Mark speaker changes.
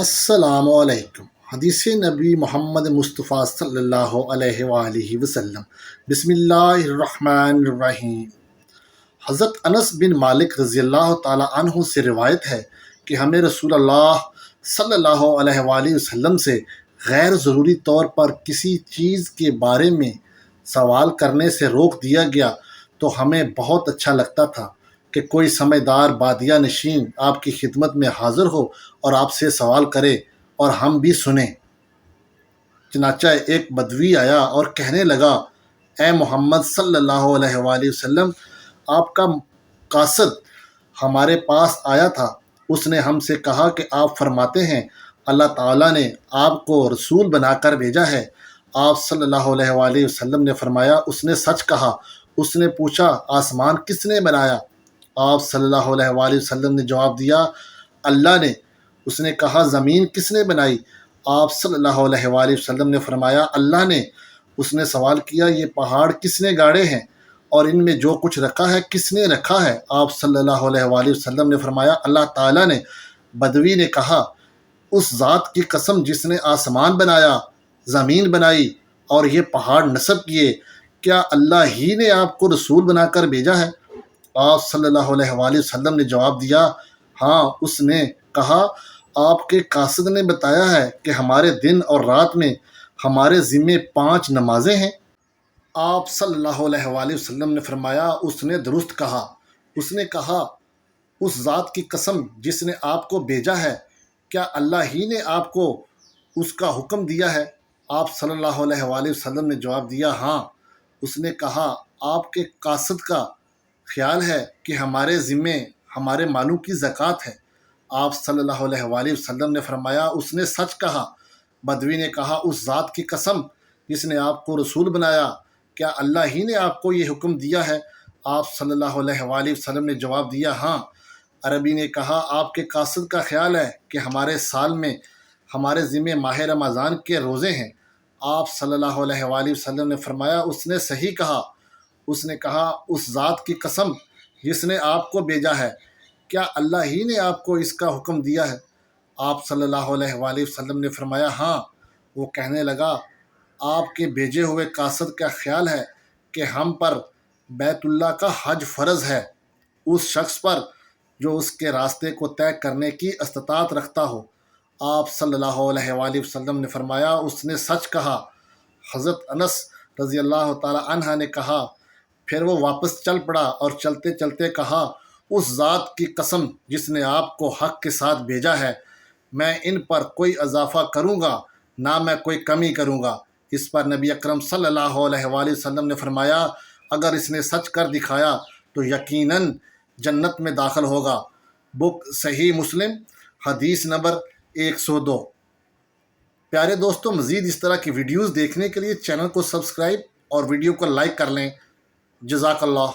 Speaker 1: السلام علیکم۔ حدیث نبی محمد مصطفیٰ صلی اللہ علیہ وآلہ وسلم۔ بسم اللہ الرحمن الرحیم۔ حضرت انس بن مالک رضی اللہ تعالی عنہ سے روایت ہے کہ ہمیں رسول اللہ صلی اللہ علیہ وآلہ وسلم سے غیر ضروری طور پر کسی چیز کے بارے میں سوال کرنے سے روک دیا گیا تو ہمیں بہت اچھا لگتا تھا کہ کوئی سمجھدار بادیہ نشین آپ کی خدمت میں حاضر ہو اور آپ سے سوال کرے اور ہم بھی سنیں۔ چنانچہ ایک بدوی آیا اور کہنے لگا، اے محمد صلی اللہ علیہ وآلہ وسلم، آپ کا قاصد ہمارے پاس آیا تھا۔ اس نے ہم سے کہا کہ آپ فرماتے ہیں اللہ تعالیٰ نے آپ کو رسول بنا کر بھیجا ہے۔ آپ صلی اللہ علیہ وآلہ وسلم نے فرمایا، اس نے سچ کہا۔ اس نے پوچھا، آسمان کس نے بنایا؟ آپ صلی اللہ علیہ وآلہ وسلم نے جواب دیا، اللہ نے۔ اس نے کہا، زمین کس نے بنائی؟ آپ صلی اللہ علیہ وآلہ وسلم نے فرمایا، اللہ نے۔ اس نے سوال کیا، یہ پہاڑ کس نے گاڑے ہیں اور ان میں جو کچھ رکھا ہے کس نے رکھا ہے؟ آپ صلی اللہ علیہ وآلہ وسلم نے فرمایا، اللہ تعالیٰ نے۔ بدوی نے کہا، اس ذات کی قسم جس نے آسمان بنایا، زمین بنائی اور یہ پہاڑ نصب کیے، کیا اللہ ہی نے آپ کو رسول بنا کر بھیجا ہے؟ آپ صلی اللہ علیہ وآلہ وسلم نے جواب دیا، ہاں۔ اس نے کہا، آپ کے قاصد نے بتایا ہے کہ ہمارے دن اور رات میں ہمارے ذمے 5 نمازیں ہیں۔ آپ صلی اللہ علیہ وآلہ وسلم نے فرمایا، اس نے درست کہا۔ اس نے کہا، اس ذات کی قسم جس نے آپ کو بھیجا ہے، کیا اللہ ہی نے آپ کو اس کا حکم دیا ہے؟ آپ صلی اللہ علیہ وآلہ وسلم نے جواب دیا، ہاں۔ اس نے کہا، آپ کے قاصد کا خیال ہے کہ ہمارے ذمے ہمارے مالوں کی زکوٰۃ ہے؟ آپ صلی اللہ علیہ وآلہ وسلم نے فرمایا، اس نے سچ کہا۔ بدوی نے کہا، اس ذات کی قسم جس نے آپ کو رسول بنایا، کیا اللہ ہی نے آپ کو یہ حکم دیا ہے؟ آپ صلی اللہ علیہ وآلہ وسلم نے جواب دیا، ہاں۔ عربی نے کہا، آپ کے قاصد کا خیال ہے کہ ہمارے سال میں ہمارے ذمے ماہ رمضان کے روزے ہیں؟ آپ صلی اللہ علیہ وآلہ وسلم نے فرمایا، اس نے صحیح کہا۔ اس نے کہا، اس ذات کی قسم جس نے آپ کو بھیجا ہے، کیا اللہ ہی نے آپ کو اس کا حکم دیا ہے؟ آپ صلی اللہ علیہ وآلہ وسلم نے فرمایا، ہاں۔ وہ کہنے لگا، آپ کے بھیجے ہوئے قاصد کا خیال ہے کہ ہم پر بیت اللہ کا حج فرض ہے، اس شخص پر جو اس کے راستے کو طے کرنے کی استطاعت رکھتا ہو۔ آپ صلی اللہ علیہ وآلہ وسلم نے فرمایا، اس نے سچ کہا۔ حضرت انس رضی اللہ تعالی عنہ نے کہا، پھر وہ واپس چل پڑا اور چلتے چلتے کہا، اس ذات کی قسم جس نے آپ کو حق کے ساتھ بھیجا ہے، میں ان پر کوئی اضافہ کروں گا نہ میں کوئی کمی کروں گا۔ اس پر نبی اکرم صلی اللہ علیہ وآلہ وسلم نے فرمایا، اگر اس نے سچ کر دکھایا تو یقیناً جنت میں داخل ہوگا۔ بک صحیح مسلم، حدیث نمبر 102۔ پیارے دوستوں، مزید اس طرح کی ویڈیوز دیکھنے کے لیے چینل کو سبسکرائب اور ویڈیو کو لائک کر لیں۔ جزاک اللہ۔